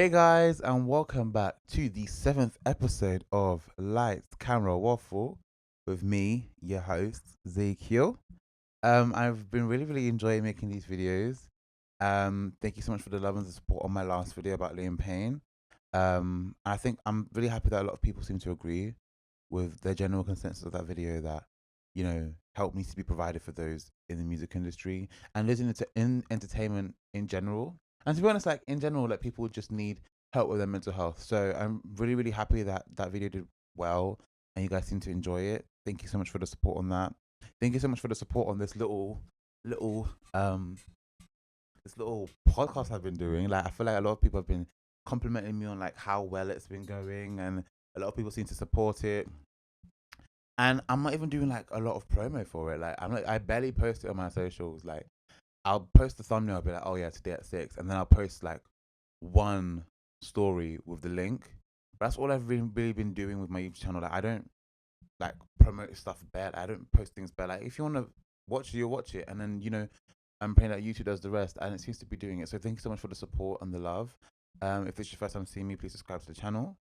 Hey guys, and welcome back to the seventh episode of Lights, Camera, Waffle with me, your host, Zkiel. I've been really enjoying making these videos. Thank you so much for the love and the support on my last video about Liam Payne. I think I'm really happy that a lot of people seem to agree with the general consensus of that video that, help needs to be provided for those in the music industry and those in entertainment in general. And to be honest, like in general, like people just need help with their mental health. So I'm really happy that that video did well and you guys seem to enjoy it. Thank you so much for the support on that. Thank you so much for the support on this little this little podcast I've been doing. Like I feel like a lot of people have been complimenting me on like how well it's been going, and a lot of people seem to support it. And I'm not even doing like a lot of promo for it. Like I barely post it on my socials. Like I'll post the thumbnail, I'll be like, oh yeah, today at 6, and then I'll post like one story with the link. That's all I've really been doing with my YouTube channel. Like I don't like promote stuff bad. I don't post things bad. Like if you want to watch it, you watch it, and then I'm praying that YouTube does the rest, and it seems to be doing it. So thank you so much for the support and the love. If this is your first time seeing me, please subscribe to the channel.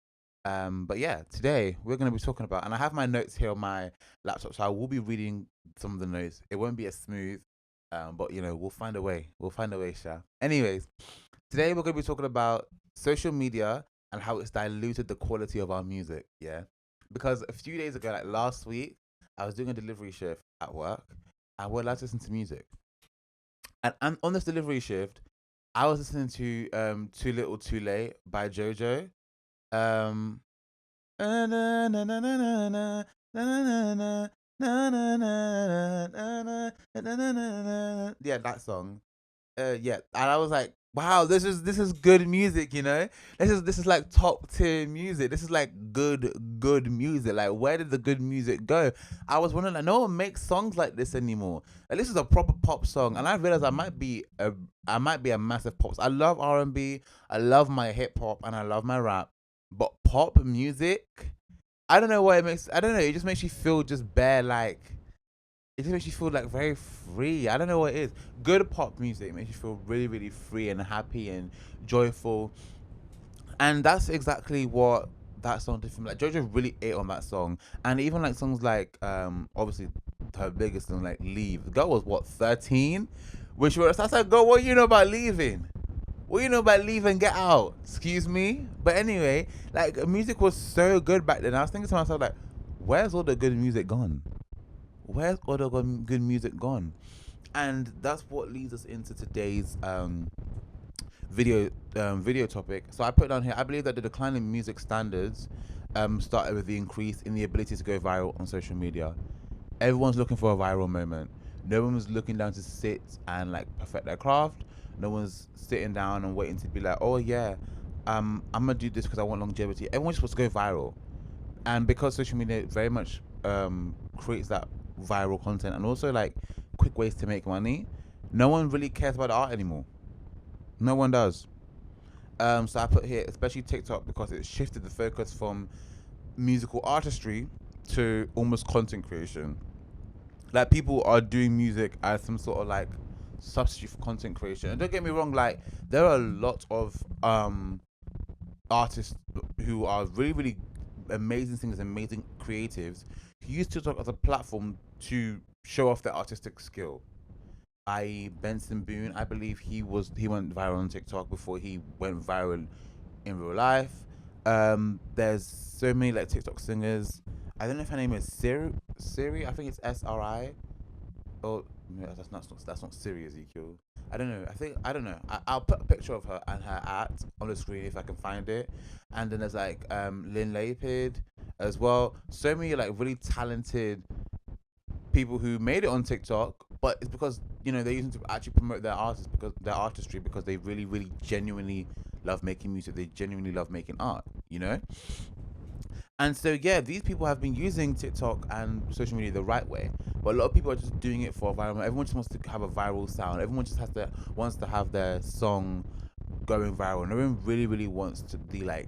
But yeah, today we're going to be talking about, and I have my notes here on my laptop, so I will be reading some of the notes. It won't be as smooth, but we'll find a way. We'll find a way, Sha. Anyways, today we're going to be talking about social media and how it's diluted the quality of our music. Yeah, because a few days ago, like last week, I was doing a delivery shift at work, and we're allowed to listen to music. And on this delivery shift, I was listening to "Too Little, Too Late" by JoJo. Um, yeah, that song. Yeah, and I was like, wow, this is good music, This is like top tier music. This is like good music. Like, where did the good music go? I was wondering, like, no one makes songs like this anymore. Like, this is a proper pop song, and I realized I might be a massive pop. I love R&B, I love my hip hop, and I love my rap, but pop music, I don't know what it makes. I don't know. It just makes you feel just bare like it just makes you feel like very free. I don't know what it is. Good pop music makes you feel really free and happy and joyful. And that's exactly what that song did for me. Like Jojo really ate on that song. And even like songs like obviously her biggest song like Leave. The girl was what, 13? When she was, I said, girl, what you know about leaving? What you know about leaving, get out? Excuse me? But anyway, like music was so good back then. I was thinking to myself like, where's all the good music gone? Where's all the good music gone? And that's what leads us into today's video topic. So I put down here, I believe that the decline in music standards started with the increase in the ability to go viral on social media. Everyone's looking for a viral moment. No one's looking down to sit and like perfect their craft. No one's sitting down and waiting to be like, oh yeah, I'm gonna do this because I want longevity. Everyone's supposed to go viral. And because social media very much creates that viral content and also like quick ways to make money, no one really cares about the art anymore. No one does. So I put here, especially TikTok, because it shifted the focus from musical artistry to almost content creation. Like people are doing music as some sort of like substitute for content creation. And don't get me wrong, like there are a lot of artists who are really amazing singers, amazing creatives who use TikTok as a platform to show off their artistic skill. Benson Boone, I believe he went viral on TikTok before he went viral in real life. There's so many like TikTok singers. I don't know if her name is Siri. I think it's SRI. Oh, no, that's not Siri, Zkiel. I don't know. I'll put a picture of her and her act on the screen if I can find it. And then there's like Lynn Lapid as well. So many like really talented people who made it on TikTok, but it's because they're using to actually promote their artistry because they really genuinely love making music. They genuinely love making art. And so yeah, these people have been using TikTok and social media the right way, but a lot of people are just doing it for a viral. Everyone just wants to have a viral sound. Everyone just wants to have their song going viral. No one really wants to be like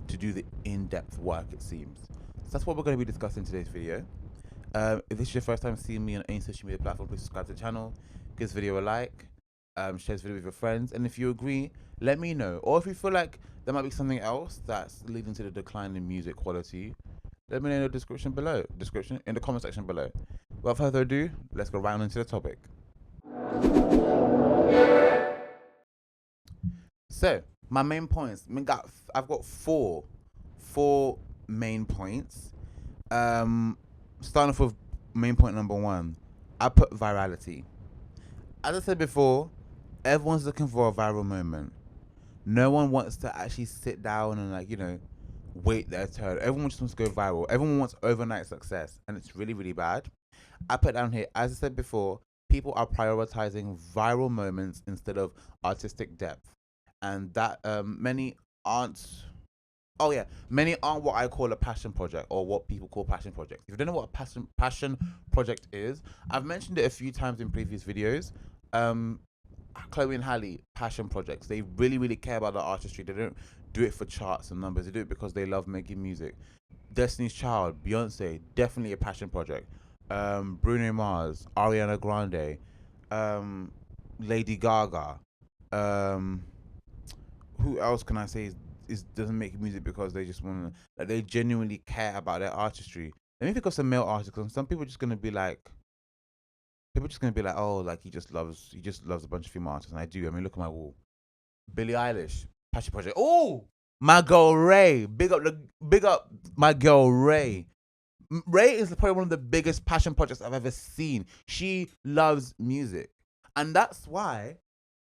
to do the in-depth work. It seems. So that's what we're going to be discussing in today's video. If this is your first time seeing me on any social media platform, please subscribe to the channel, give this video a like, Share this video with your friends, and if you agree, let me know. Or if you feel like there might be something else that's leading to the decline in music quality, let me know in the description in the comment section below. Without further ado, let's go right into the topic. So my main points. I've got four main points. Starting off with main point number one, I put virality. As I said before, everyone's looking for a viral moment. No one wants to actually sit down and wait their turn. Everyone just wants to go viral. Everyone wants overnight success, and it's really really bad. I put down here, as I said before, people are prioritizing viral moments instead of artistic depth, and that many aren't. Oh yeah, many aren't what I call a passion project or what people call passion projects. If you don't know what a passion project is, I've mentioned it a few times in previous videos. Um, Chloe and Halle, passion projects. They really really care about the artistry. They don't do it for charts and numbers. They do it because they love making music. Destiny's Child, Beyonce, definitely a passion project. Bruno Mars, Ariana Grande, um, Lady Gaga. Um, who else can I say doesn't make music because they just want to, like, they genuinely care about their artistry. Let me pick up some male artists, because some people are just gonna be like, oh, like he just loves a bunch of female artists, and I do. I mean, look at my wall. Billie Eilish, passion project. Oh, my girl Ray, big up my girl Ray. Ray is probably one of the biggest passion projects I've ever seen. She loves music, and that's why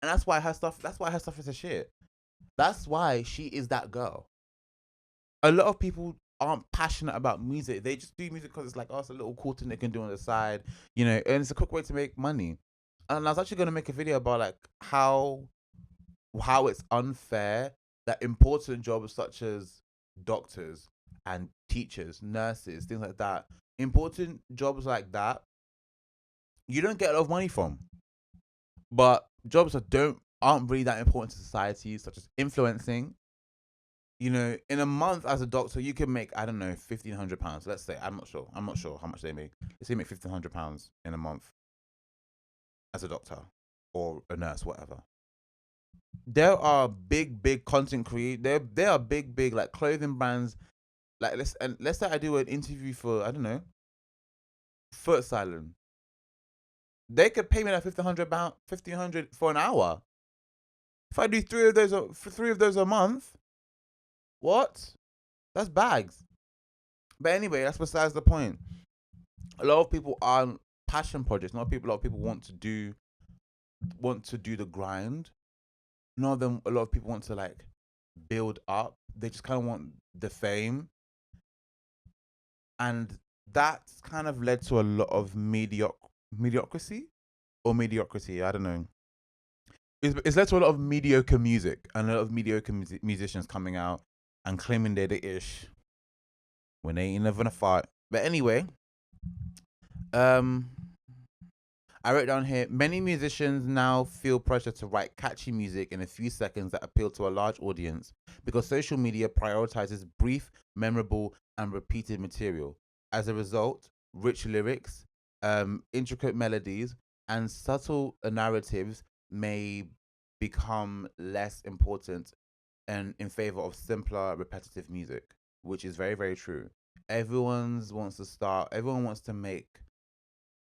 her stuff. That's why her stuff is a shit. That's why she is that girl. A lot of people aren't passionate about music. They just do music because it's like, oh, it's a little cool thing they can do on the side, and it's a quick way to make money. And I was actually going to make a video about like how it's unfair that important jobs such as doctors and teachers, nurses, things like that, important jobs like that, you don't get a lot of money from. But jobs that aren't really that important to society, such as influencing, in a month as a doctor, you can make, I don't know, £1,500. Let's say, I'm not sure how much they make. Let's say you make £1,500 in a month as a doctor or a nurse, whatever. There are big content creators. There are big like clothing brands. Like let's say I do an interview for, I don't know, Foot Salon. They could pay me like £1,500 for an hour. If I do three of those a month, what? That's bags. But anyway, that's besides the point. A lot of people are passion projects. A lot of people want to do the grind. A lot of people want to like build up. They just kind of want the fame, and that's kind of led to a lot of mediocrity. I don't know. It's led to a lot of mediocre music and a lot of mediocre musicians coming out and claiming they're the ish when they ain't never gonna fight. But anyway, I wrote down here, many musicians now feel pressure to write catchy music in a few seconds that appeal to a large audience because social media prioritizes brief, memorable, and repeated material. As a result, rich lyrics, intricate melodies, and subtle narratives may become less important and in favor of simpler, repetitive music, which is very, very true. Everyone wants to make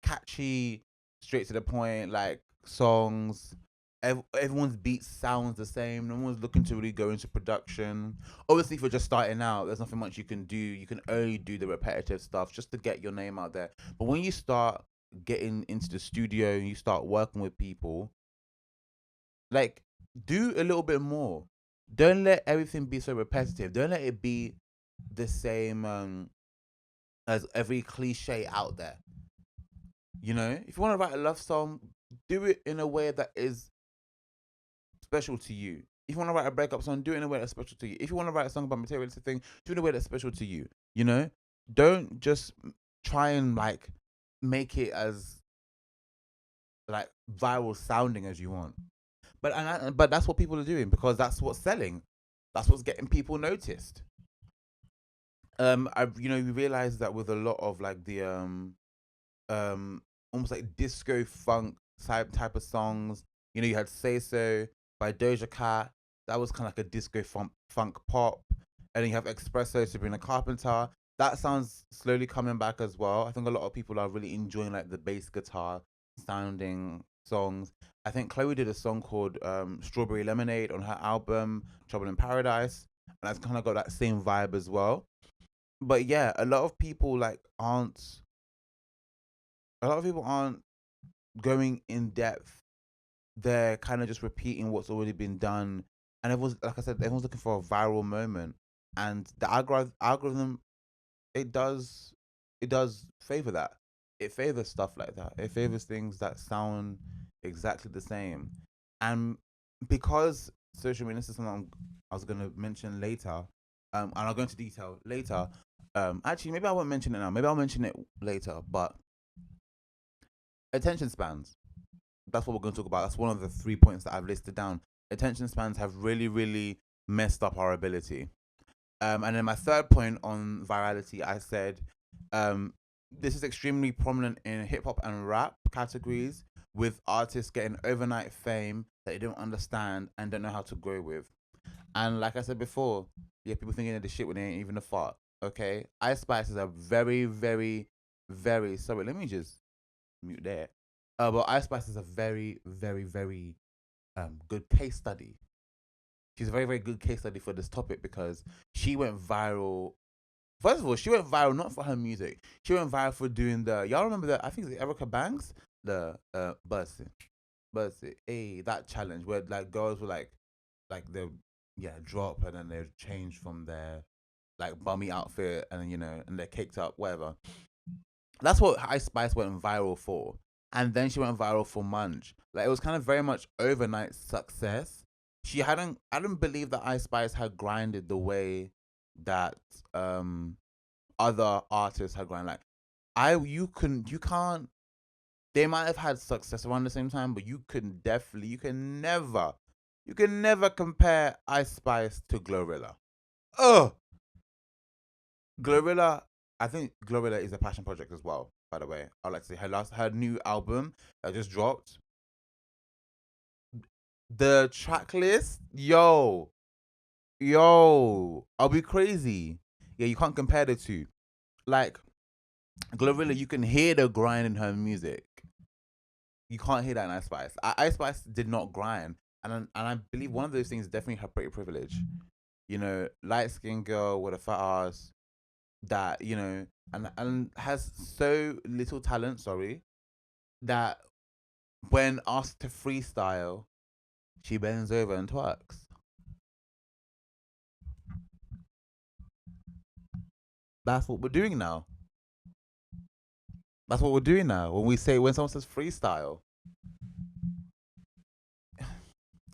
catchy, straight to the point, like songs. Everyone's beat sounds the same. No one's looking to really go into production. Obviously, if you're just starting out, there's nothing much you can do. You can only do the repetitive stuff just to get your name out there. But when you start getting into the studio and you start working with people, like, do a little bit more. Don't let everything be so repetitive. Don't let it be the same as every cliche out there. If you want to write a love song, do it in a way that is special to you. If you want to write a breakup song, do it in a way that's special to you. If you want to write a song about materialistic thing, do it in a way that's special to you. Don't just try and like make it as like viral sounding as you want. But that's what people are doing because that's what's selling. That's what's getting people noticed. We realized that with a lot of like the almost like disco funk type of songs, You know, you had Say So by Doja Cat. That was kind of like a disco funk pop. And then you have Espresso, Sabrina Carpenter. That sounds slowly coming back as well. I think a lot of people are really enjoying like the bass guitar sounding songs. I think Chloe did a song called Strawberry Lemonade on her album Trouble in Paradise, and that's kind of got that same vibe as well. But yeah, a lot of people aren't going in depth. They're kind of just repeating what's already been done, and everyone's, like I said, everyone's looking for a viral moment, and the algorithm, it does it does favor that. It favors stuff like that. It favors things that sound exactly the same. And because social media, this is something I was gonna mention later, and I'll go into detail later. Actually, maybe I won't mention it now. Maybe I'll mention it later. But attention spans. That's what we're going to talk about. That's one of the 3 points that I've listed down. Attention spans have really, really messed up our ability. And then my third point on virality, I said, this is extremely prominent in hip hop and rap categories, with artists getting overnight fame that they don't understand and don't know how to grow with. And like I said before, yeah, people thinking of the shit when they ain't even a fart. Okay, Ice Spice is a very, very, very. Sorry, let me just mute there. But Ice Spice is a very, very, very good case study. She's a very, very good case study for this topic because she went viral. First of all, she went viral not for her music. She went viral for doing y'all remember that, I think it's Erica Banks, the Bussy, hey, that challenge where like girls were like they drop and then they change from their like bummy outfit and then, and they're caked up, whatever. That's what Ice Spice went viral for. And then she went viral for Munch. Like it was kind of very much overnight success. I didn't believe that Ice Spice had grinded the way that other artists had grinded. Like you can't, they might have had success around the same time, but you can never compare Ice Spice to Glorilla. Oh, Glorilla, I think Glorilla is a passion project as well. By the way, I'd like to say her new album that just dropped. The track list, I'll be crazy. Yeah, you can't compare the two. Like Glorilla, you can hear the grind in her music. You can't hear that in Ice Spice. Ice Spice did not grind, and I believe one of those things is definitely her pretty privilege. Light skinned girl with a fat ass that and has so little talent. Sorry, that when asked to freestyle, she bends over and twerks. That's what we're doing now. That's what we're doing now. When someone says freestyle.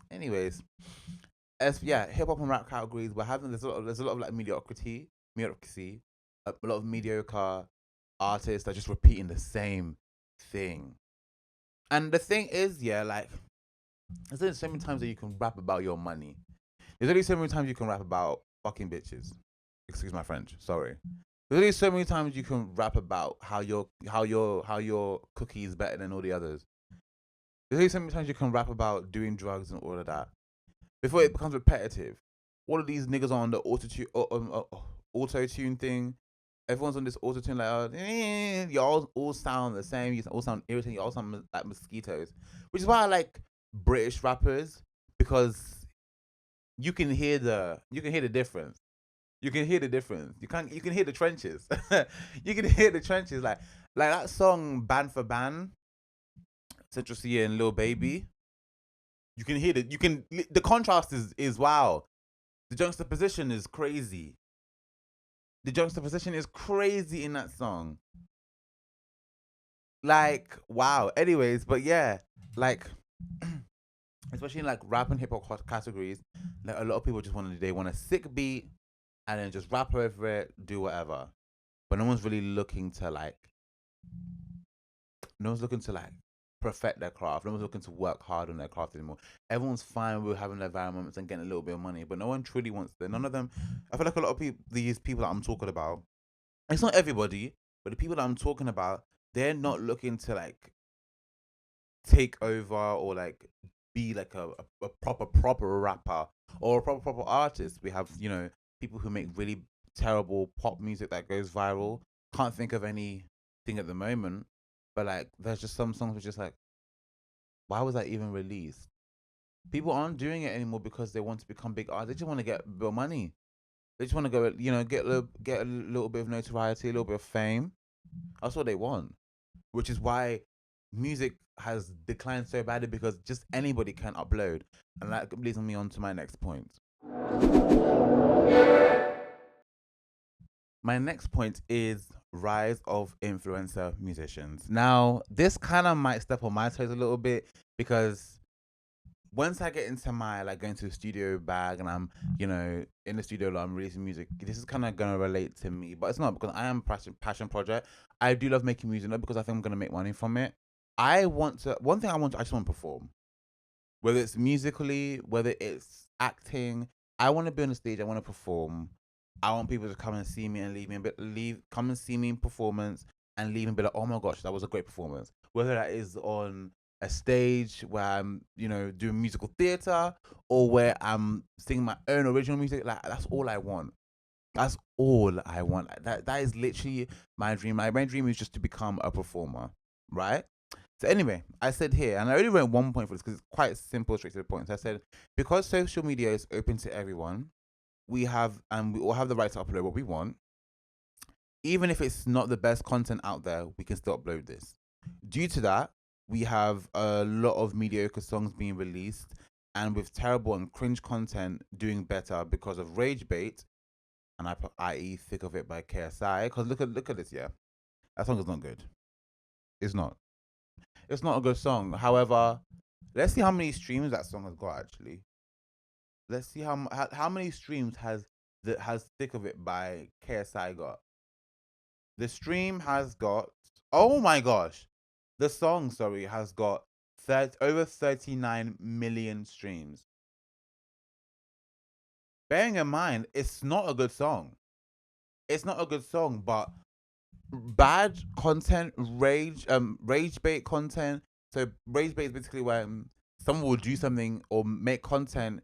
Anyways, as yeah, hip hop and rap categories, we're having there's a lot of like mediocrity, a lot of mediocre artists that are just repeating the same thing. And the thing is, yeah, like there's only so many times that you can rap about your money. There's only so many times you can rap about fucking bitches. Excuse my French. Sorry. There's only so many times you can rap about how your cookie is better than all the others. There's only so many times you can rap about doing drugs and all of that before it becomes repetitive. All of these niggas are on the auto tune thing. Everyone's on this auto tune like, you all sound the same. You all sound irritating. You all sound like mosquitoes, which is why I like British rappers, because you can hear the difference. You can hear the difference. You can hear the trenches. You can hear the trenches. Like that song "Ban for Ban," Central C and Lil Baby. You can hear the contrast is wow. The juxtaposition is crazy. The juxtaposition is crazy in that song. Like wow. Anyways, but yeah, like especially in like rap and hip hop categories, like a lot of people just want a sick beat and then just rap over it, do whatever. But no one's looking to like perfect their craft. No one's looking to work hard on their craft anymore. Everyone's fine with having their viral moments and getting a little bit of money, but no one truly wants to. None of them. I feel like a lot of people, these people that I'm talking about, it's not everybody, but the people that I'm talking about, they're not looking to like take over or like be like a proper rapper or a proper artist. We have, people who make really terrible pop music that goes viral. Can't think of anything at the moment, but like there's just some songs which just like, why was that even released? People aren't doing it anymore because they want to become big artists. They just want to get a bit of money. They just want to go, get a little bit of notoriety, a little bit of fame. That's what they want. Which is why music has declined so badly, because just anybody can upload. And that leads me on to my next point. My next point is rise of influencer musicians. Now, this kind of might step on my toes a little bit, because once I get into my like going to the studio bag and I'm, in the studio, like, I'm releasing music, this is kind of gonna relate to me, but it's not, because I am passion project. I do love making music, not because I think I'm gonna make money from it. I just want to perform, whether it's musically, whether it's acting. I want to be on the stage. I want to perform. I want people to come and see me and come and see me in performance and leave and be like, oh my gosh, that was a great performance. Whether that is on a stage where I'm, doing musical theater, or where I'm singing my own original music, like that's all I want. That's all I want. That is literally my dream. My dream is just to become a performer, right? So anyway, I said here, and I only wrote 1 point for this because it's quite simple, straight to the point. So I said, because social media is open to everyone, we all have the right to upload what we want. Even if it's not the best content out there, we can still upload this. Due to that, we have a lot of mediocre songs being released, and with terrible and cringe content doing better because of rage bait, and I put i.e. Thick of It by KSI. Because look at this, yeah. That song is not good. It's not. It's not a good song. However, let's see how many streams that song has got. Actually, let's see how many streams has Thick of It by KSI got. The stream has got, oh my gosh, the song, sorry, has got over 39 million streams. Bearing in mind, it's not a good song. It's not a good song, but bad content, rage bait content. So rage bait is basically when someone will do something or make content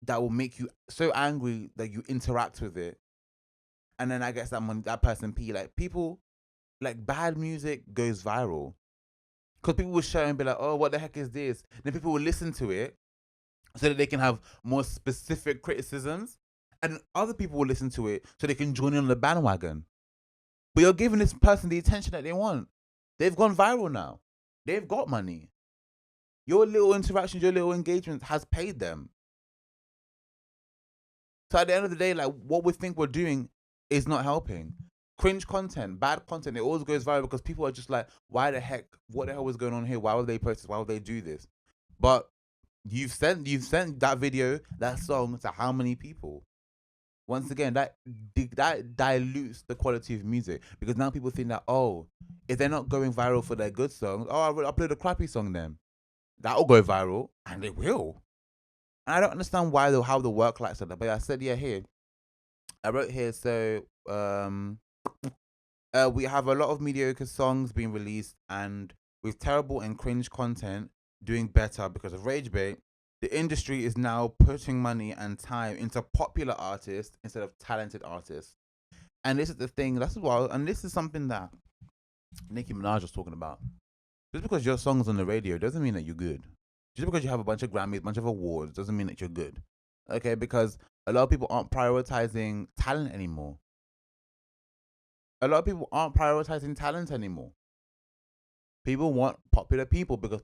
that will make you so angry that you interact with it, and then I guess that person like people, like bad music goes viral because people will share and be like, oh, what the heck is this? Then people will listen to it so that they can have more specific criticisms, and other people will listen to it so they can join in on the bandwagon. But you're giving this person the attention that they want. They've gone viral now. They've got money. Your little interactions, your little engagement has paid them. So at the end of the day, like, what we think we're doing is not helping. Cringe content, bad content, it always goes viral because people are just like, why the heck? What the hell was going on here? Why would they post this? Why would they do this? But you've sent that video, that song, to how many people? Once again, that dilutes the quality of music, because now people think that, oh, if they're not going viral for their good songs, oh, I'll upload a crappy song then. That'll go viral, and it will. And I don't understand how the work like that. But I said, yeah, here. I wrote here, so we have a lot of mediocre songs being released, and with terrible and cringe content doing better because of rage bait. The industry is now putting money and time into popular artists instead of talented artists. And this is the thing, and this is something that Nicki Minaj was talking about. Just because your song's on the radio doesn't mean that you're good. Just because you have a bunch of Grammys, a bunch of awards, doesn't mean that you're good. Okay, because a lot of people aren't prioritizing talent anymore. People want popular people, because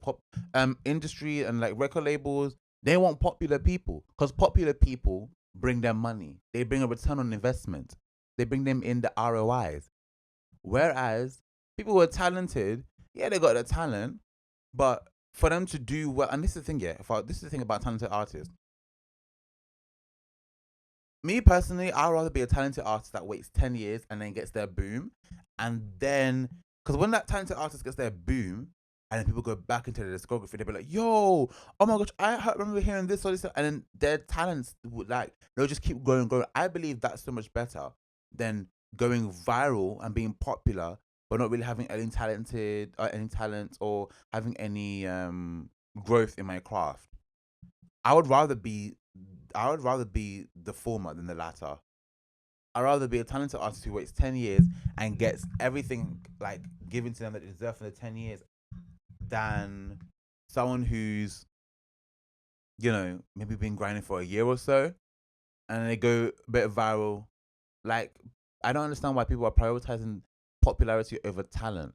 industry and like record labels, they want popular people because popular people bring them money. They bring a return on investment. They bring them in the ROIs. Whereas people who are talented, yeah, they got the talent, but for them to do well, and this is the thing, yeah, this is the thing about talented artists. Me personally, I'd rather be a talented artist that waits 10 years and then gets their boom. And then, because when that talented artist gets their boom, and then people go back into the discography, they'll be like, yo, oh my gosh, I remember hearing this or this. And then their talents would they'll just keep going and going. I believe that's so much better than going viral and being popular, but not really having any talent or having any growth in my craft. I would rather be I would rather be the former than the latter. I'd rather be a talented artist who waits 10 years and gets everything like given to them that they deserve for the 10 years than someone who's, maybe been grinding for a year or so and they go a bit viral. Like, I don't understand why people are prioritizing popularity over talent.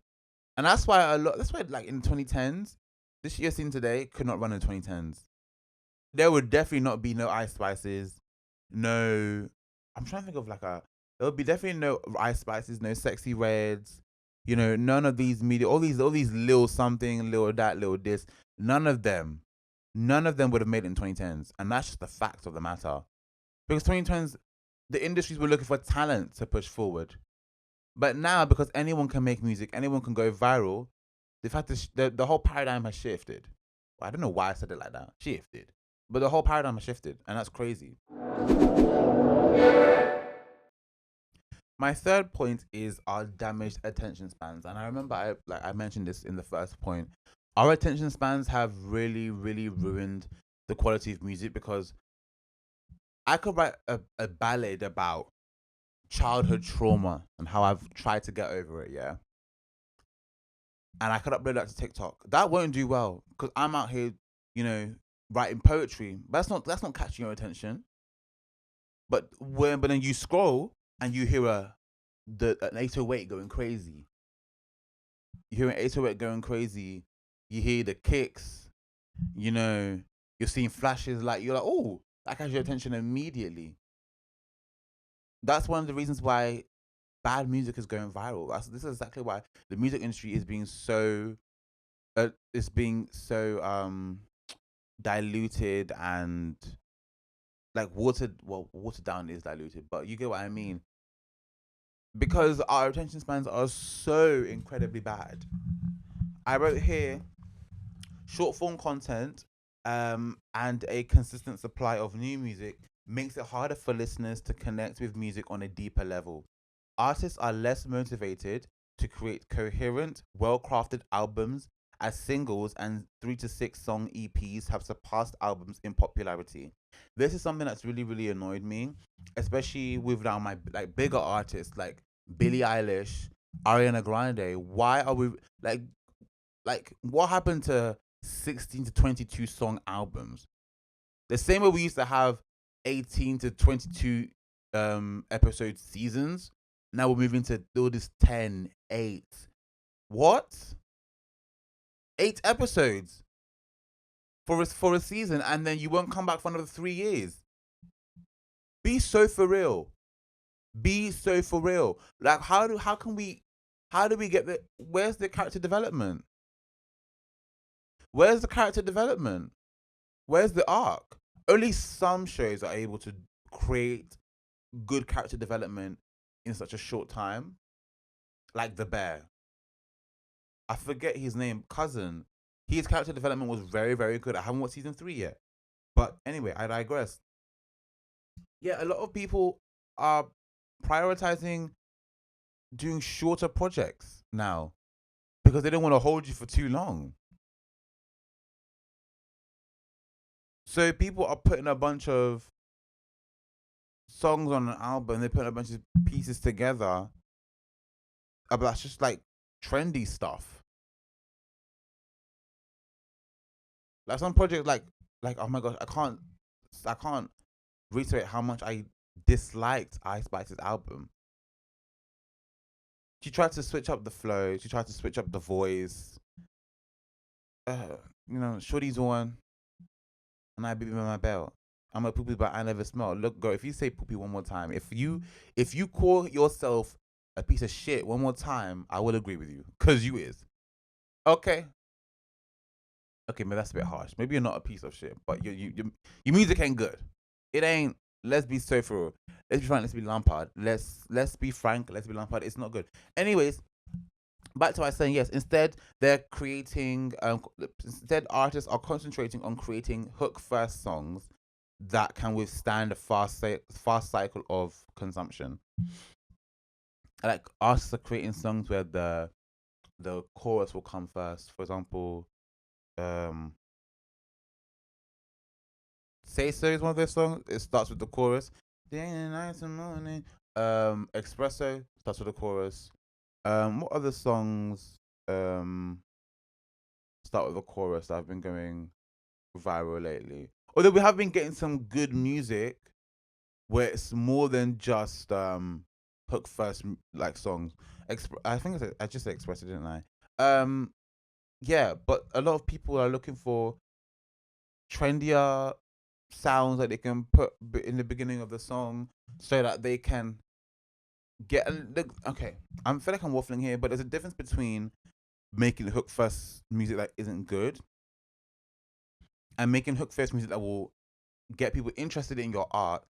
And that's why like in 2010s, this year seen today could not run in 2010s. There would definitely not be no Ice Spices, no. I'm trying to think of like a. There would be definitely no Ice Spices, no Sexy Reds. None of these media, all these little something, little that, little this. None of them would have made it in 2010s, and that's just the fact of the matter. Because 2010s, the industries were looking for talent to push forward, but now because anyone can make music, anyone can go viral. The fact that the whole paradigm has shifted. Well, I don't know why I said it like that. Shifted. But the whole paradigm has shifted, and that's crazy. My third point is our damaged attention spans, and I remember I mentioned this in the first point. Our attention spans have really, really ruined the quality of music because I could write a ballad about childhood trauma and how I've tried to get over it, yeah. And I could upload that to TikTok. That won't do well because I'm out here, you know, writing poetry. But that's not catching your attention. But then you scroll and you hear an 808 going crazy. You hear an 808 going crazy. You hear the kicks. You know, you're seeing flashes. Like you're like, oh, that catches your attention immediately. That's one of the reasons why bad music is going viral. This is exactly why the music industry is being so diluted and like watered down is diluted, but you get what I mean. Because our attention spans are so incredibly bad. I wrote here short form content and a consistent supply of new music makes it harder for listeners to connect with music on a deeper level. Artists are less motivated to create coherent, well crafted albums as singles and 3 to 6 song EPs have surpassed albums in popularity. This is something that's really, really annoyed me, especially with now my like bigger artists like Billie Eilish, Ariana Grande. Why are we like what happened to 16 to 22 song albums? The same way we used to have 18 to 22 episode seasons. Now we're moving to all this 10, 8. What? 8 episodes for a season, and then you won't come back for another 3 years. Be so for real. Be so for real. Like how do we get where's the character development? Where's the character development? Where's the arc? Only some shows are able to create good character development in such a short time, like The Bear. I forget his name, cousin. His character development was very, very good. I haven't watched season 3 yet, but anyway, I digress. Yeah, a lot of people are prioritizing doing shorter projects now because they don't want to hold you for too long. So people are putting a bunch of songs on an album. They're putting a bunch of pieces together. But that's just like trendy stuff. Like some projects, like oh my gosh, I can't reiterate how much I disliked Ice Spice's album. She tried to switch up the flow. She tried to switch up the voice. Shorty's one, and I beat my belt. I'm a poopy, but I never smell. Look, girl, if you say poopy one more time, if you call yourself a piece of shit one more time, I will agree with you, cause you is. Okay, okay, but that's a bit harsh. Maybe you're not a piece of shit, but your music ain't good. It ain't. Let's be so for real. Let's be frank. Let's be Lampard. Let's be frank. Let's be Lampard. It's not good. Anyways, back to what I was saying. Yes, instead they're creating. Instead, artists are concentrating on creating hook first songs that can withstand a fast cycle of consumption. Like artists are creating songs where the chorus will come first. For example, Say So is one of those songs. It starts with the chorus. Day and night and morning. Espresso starts with the chorus. What other songs um start with a chorus that have been going viral lately? Although we have been getting some good music where it's more than just hook first like songs. I think I just said Espresso, didn't I? Um, yeah, but a lot of people are looking for trendier sounds that they can put in the beginning of the song so that they can get okay. I feel like I'm waffling here, but there's a difference between making hook first music that isn't good and making hook first music that will get people interested in your art,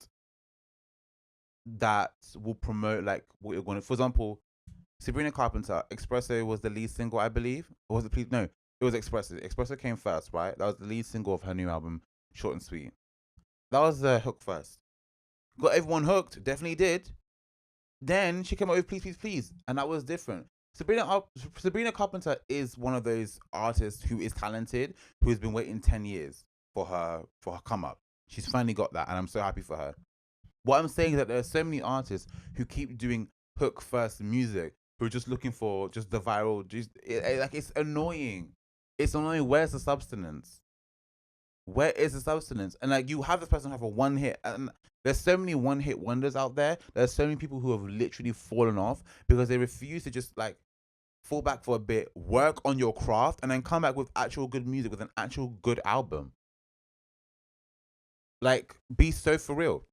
that will promote like what you're going to. For example, Sabrina Carpenter, Espresso was the lead single, I believe. Or was it please? No, it was Espresso. Espresso came first, right? That was the lead single of her new album, Short and Sweet. That was the hook first. Got everyone hooked, definitely did. Then she came out with Please, Please, Please, and that was different. Sabrina Carpenter is one of those artists who is talented, who has been waiting 10 years for her come up. She's finally got that, and I'm so happy for her. What I'm saying is that there are so many artists who keep doing hook first music, who are just looking for just the viral. Like it's annoying. It's annoying. Where's the substance? Where is the substance? And like you have this person have a one hit, and there's so many one hit wonders out there. There's so many people who have literally fallen off because they refuse to just like fall back for a bit, work on your craft, and then come back with actual good music, with an actual good album. Like, be so for real.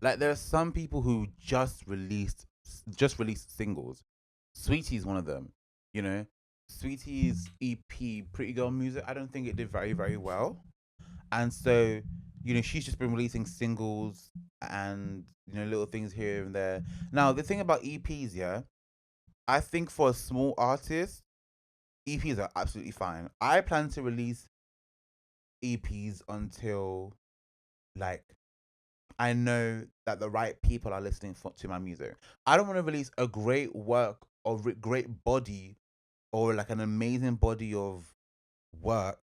Like, there are some people who just released singles. Sweetie's one of them. You know, Sweetie's EP, Pretty Girl Music. I don't think it did very very well, and so she's just been releasing singles and little things here and there. Now the thing about EPs, yeah, I think for a small artist, EPs are absolutely fine. I plan to release EPs until like I know that the right people are listening to my music. I don't want to release a great work or great body or like an amazing body of work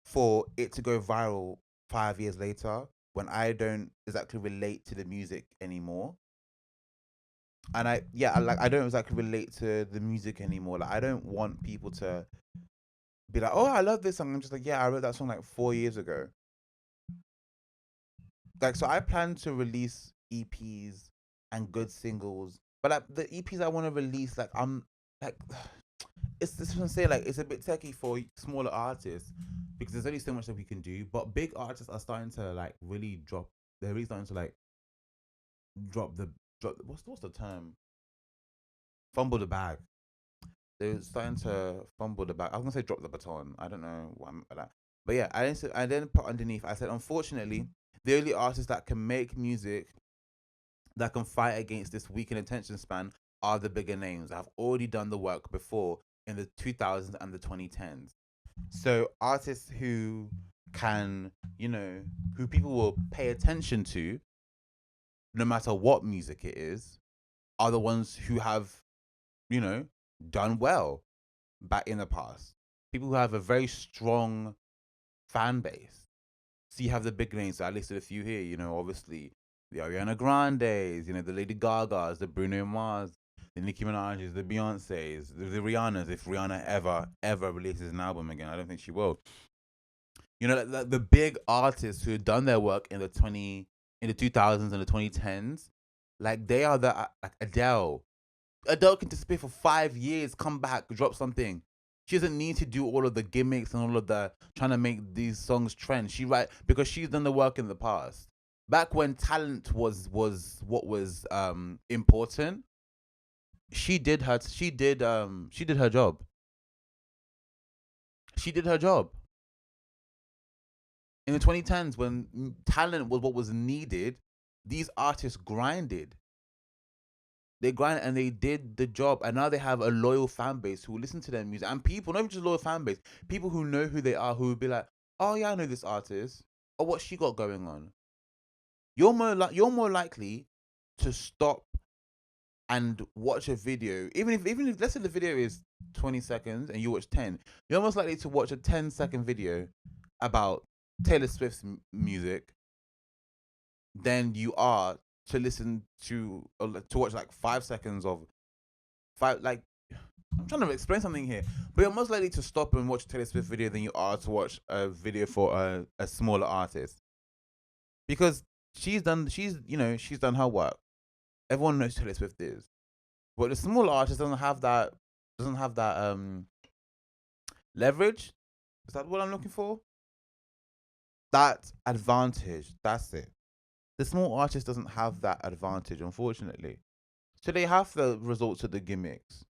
for it to go viral 5 years later when I don't exactly relate to the music anymore. And I don't exactly relate to the music anymore. Like I don't want people to be like, "Oh, I love this song." I'm just like, "Yeah, I wrote that song like 4 years ago." Like, so I plan to release EPs and good singles, but like the EPs I want to release, like I'm like, it's this what I'm saying. Like, it's a bit techy for smaller artists because there's only so much that we can do. But big artists are starting to like really drop. They're really starting to like drop. What's the term? Fumble the bag. They're starting to fumble the bag. I was gonna say drop the baton. I don't know what I meant by that. But yeah, I then put underneath. I said, unfortunately, the only artists that can make music that can fight against this weakened attention span are the bigger names that have already done the work before in the 2000s and the 2010s. So artists who can, who people will pay attention to, no matter what music it is, are the ones who have, you know, done well back in the past. People who have a very strong fan base. So you have the big names. So I listed a few here. Obviously the Ariana Grandes, the Lady Gagas, the Bruno Mars, the Nicki Minaj's, the Beyonce's, the Rihanna's. If Rihanna ever releases an album again, I don't think she will. The big artists who have done their work in the 2000s and the 2010s, like they are the like Adele. Adele can disappear for 5 years, come back, drop something. She doesn't need to do all of the gimmicks and all of the trying to make these songs trend. Because she's done the work in the past. Back when talent was what was important, she did her job. She did her job. In the 2010s, when talent was what was needed, these artists grinded. They grind and they did the job, and now they have a loyal fan base who listen to their music, and people, not even just loyal fan base, people who know who they are, who would be like, "Oh yeah, I know this artist. Oh, what she got going on?" You're more likely to stop and watch a video, even if let's say the video is 20 seconds and you watch 10, you're most likely to watch a 10-second video about Taylor Swift's music than you are to listen to watch like 5 seconds of five. Like, I'm trying to explain something here, but you're most likely to stop and watch a Taylor Swift video than you are to watch a video for a smaller artist, because she's done her work. Everyone knows who Taylor Swift is, but the smaller artist doesn't have that leverage. Is that what I'm looking for? That advantage. That's it. The small artist doesn't have that advantage, unfortunately. So they have to resort to the gimmicks.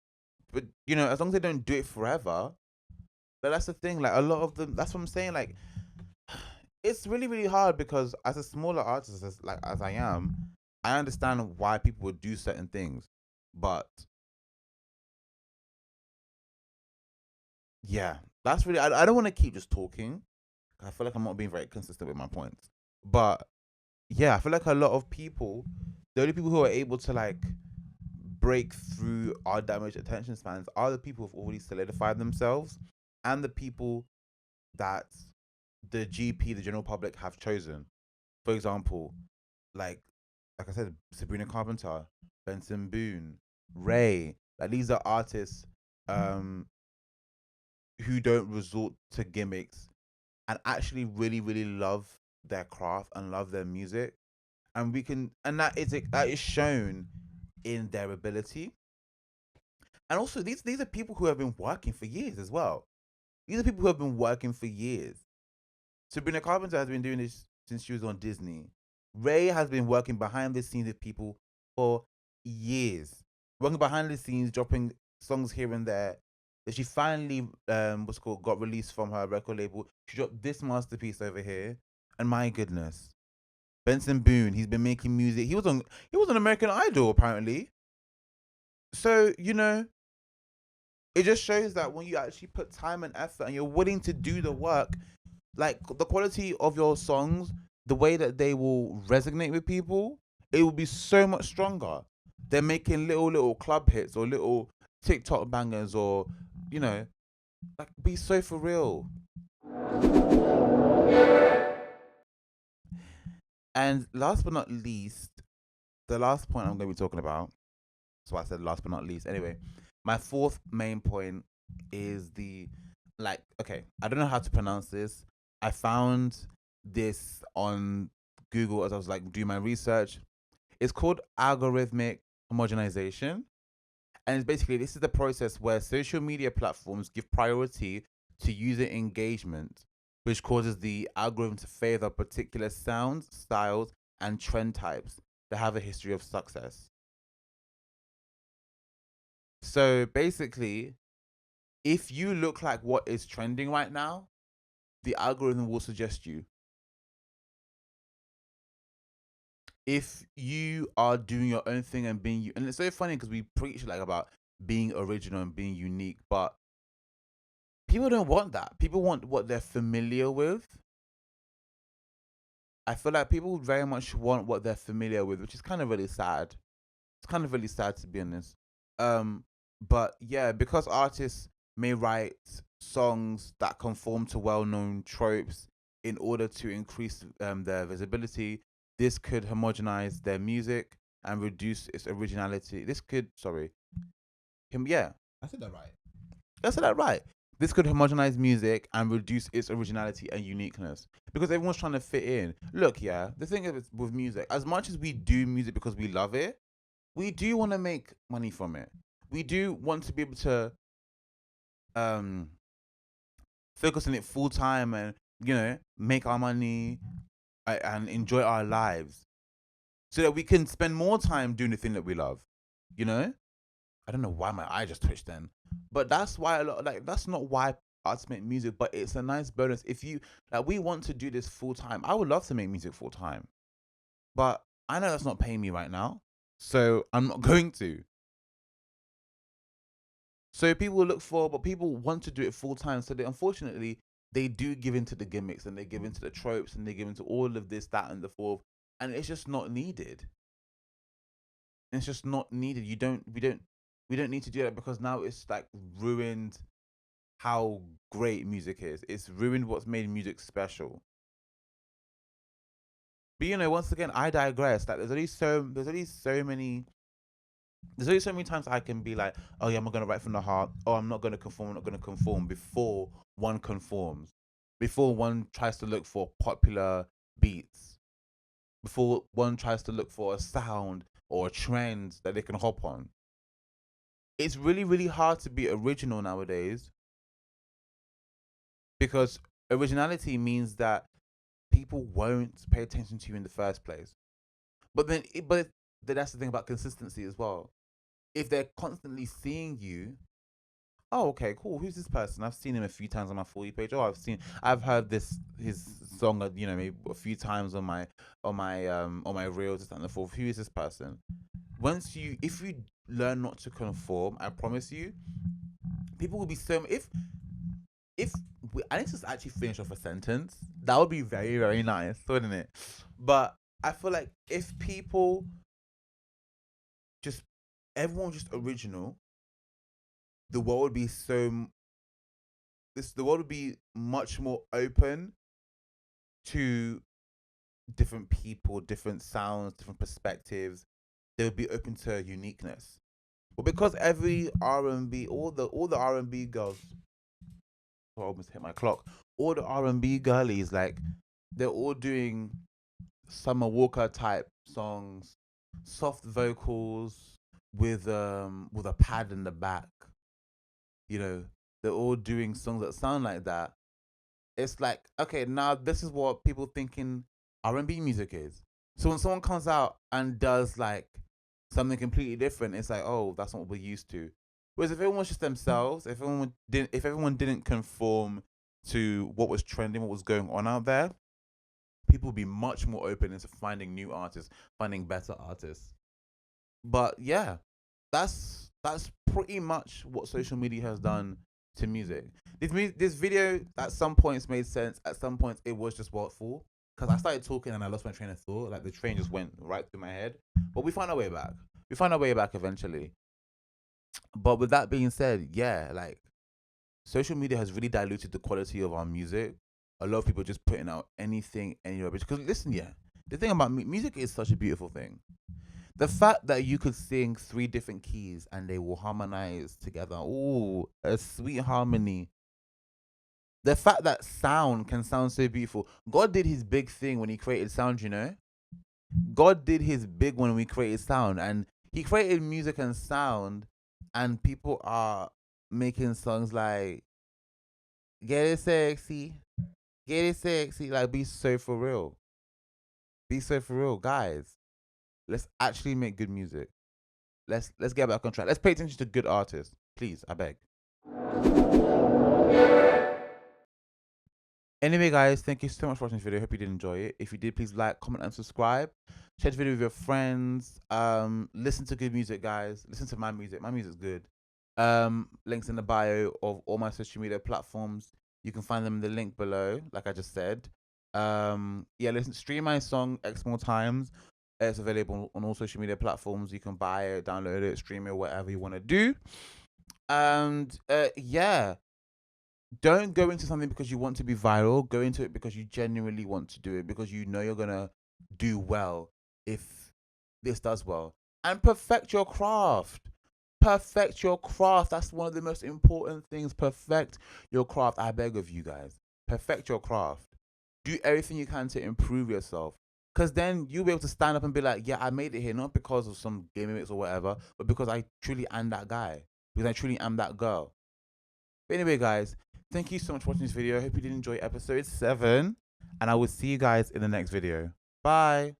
But as long as they don't do it forever, but that's the thing. Like, a lot of them. That's what I'm saying. Like, it's really, really hard, because as a smaller artist, as I am, I understand why people would do certain things. But yeah, that's really. I don't want to keep just talking. I feel like I'm not being very consistent with my points. But yeah, I feel like a lot of people, the only people who are able to like break through our damaged attention spans are the people who've already solidified themselves, and the people that the GP, the general public, have chosen. For example, like like I said, Sabrina Carpenter, Benson Boone, Ray. Like, these are artists um who don't resort to gimmicks and actually really, really love their craft and love their music. And that is shown in their ability. And also, these are people who have been working for years as well. These are people who have been working for years. Sabrina Carpenter has been doing this since she was on Disney. Ray has been working behind the scenes with people for years, working behind the scenes, dropping songs here and there. That she finally, what's called, got released from her record label. She dropped this masterpiece over here, and my goodness, Benson Boone. He's been making music. He was on American Idol apparently. So it just shows that when you actually put time and effort and you're willing to do the work, like, the quality of your songs, the way that they will resonate with people, it will be so much stronger. They're making little club hits or little TikTok bangers, or you know, like, be so for real. And last but not least, the last point I'm going to be talking about. So I said last but not least. Anyway, my fourth main point is okay, I don't know how to pronounce this. I found this on Google as I was like doing my research. It's called algorithmic homogenization. And it's basically, this is the process where social media platforms give priority to user engagement, which causes the algorithm to favor particular sounds, styles, and trend types that have a history of success. So basically, if you look like what is trending right now, the algorithm will suggest you. If you are doing your own thing and being you, and it's so funny because we preach like about being original and being unique, but people don't want that. People want what they're familiar with. I feel like people very much want what they're familiar with, which is kind of really sad. It's kind of really sad, to be honest. Um, but yeah, because artists may write songs that conform to well-known tropes in order to increase their visibility, this could homogenize their music and reduce its originality. Yeah, I said that right. I said that right. This could homogenize music and reduce its originality and uniqueness, because everyone's trying to fit in. Look, yeah, the thing is with music, as much as we do music because we love it, we do want to make money from it. We do want to be able to um focus on it full time and make our money and enjoy our lives, so that we can spend more time doing the thing that we love. You know, I don't know why my eye just twitched then, but that's why that's not why artists make music, but it's a nice bonus if you like. We want to do this full time. I would love to make music full time, but I know that's not paying me right now, so I'm not going to. So people look for, but people want to do it full time. So unfortunately, they do give into the gimmicks and they give into the tropes and they give into all of this, that, and the fourth, and it's just not needed. It's just not needed. We don't. We don't need to do that because now it's like ruined how great music is. It's ruined what's made music special. But once again, I digress. Like there's only so many times I can be like, oh yeah, I'm not gonna write from the heart. Oh, I'm not gonna conform before one conforms. Before one tries to look for popular beats. Before one tries to look for a sound or a trend that they can hop on. It's really, really hard to be original nowadays because originality means that people won't pay attention to you in the first place. But that's the thing about consistency as well. If they're constantly seeing you, oh, okay, cool. Who's this person? I've seen him a few times on my For You page. Oh, I've heard his song, maybe a few times on my reels and the fourth. Who is this person? If you learn not to conform, I promise you, people will be so. I need to actually finish off a sentence. That would be very, very nice, wouldn't it? But I feel like if people just everyone just original, the world would be the world would be much more open to different people, different sounds, different perspectives. They would be open to uniqueness. But because every R&B, all the R&B girls, I almost hit my clock. All the R&B girlies, like they're all doing Summer Walker type songs, soft vocals with a pad in the back. You know, they're all doing songs that sound like that. It's like, okay, now this is what people thinking R&B music is. So when someone comes out and does like something completely different, it's like, oh, that's not what we're used to. Whereas if everyone was just themselves, if everyone didn't conform to what was trending, what was going on out there, people would be much more open into finding new artists, finding better artists. But yeah, that's pretty much what social media has done to music. This video at some points made sense. At some points, it was just WAFFLE because I started talking and I lost my train of thought. Like the train just went right through my head. But we found our way back. We found our way back eventually. But with that being said, yeah, like social media has really diluted the quality of our music. A lot of people just putting out anything, anywhere. Because listen, yeah, the thing about music is such a beautiful thing. The fact that you could sing three different keys and they will harmonize together. Ooh, a sweet harmony. The fact that sound can sound so beautiful. God did his big thing when he created sound. God did his big one when he created sound. And he created music and sound. And people are making songs like, get it sexy. Get it sexy. Like, be so for real. Be so for real. Guys, let's actually make good music. Let's get back on track. Let's pay attention to good artists, please. I beg. Anyway, guys, thank you so much for watching this video. Hope you did enjoy it. If you did, please like, comment, and subscribe. Share the video with your friends. Listen to good music, guys. Listen to my music. My music's good. Links in the bio of all my social media platforms. You can find them in the link below, like I just said. Stream my song X more times. It's available on all social media platforms. You can buy it, download it, stream it, whatever you want to do. And don't go into something because you want to be viral. Go into it because you genuinely want to do it, because you know you're gonna do well if this does well. And perfect your craft. Perfect your craft. That's one of the most important things. Perfect your craft. I beg of you guys. Perfect your craft. Do everything you can to improve yourself. Because then you'll be able to stand up and be like, yeah, I made it here, not because of some game mix or whatever, but because I truly am that guy. Because I truly am that girl. But anyway, guys, thank you so much for watching this video. I hope you did enjoy episode 7. And I will see you guys in the next video. Bye.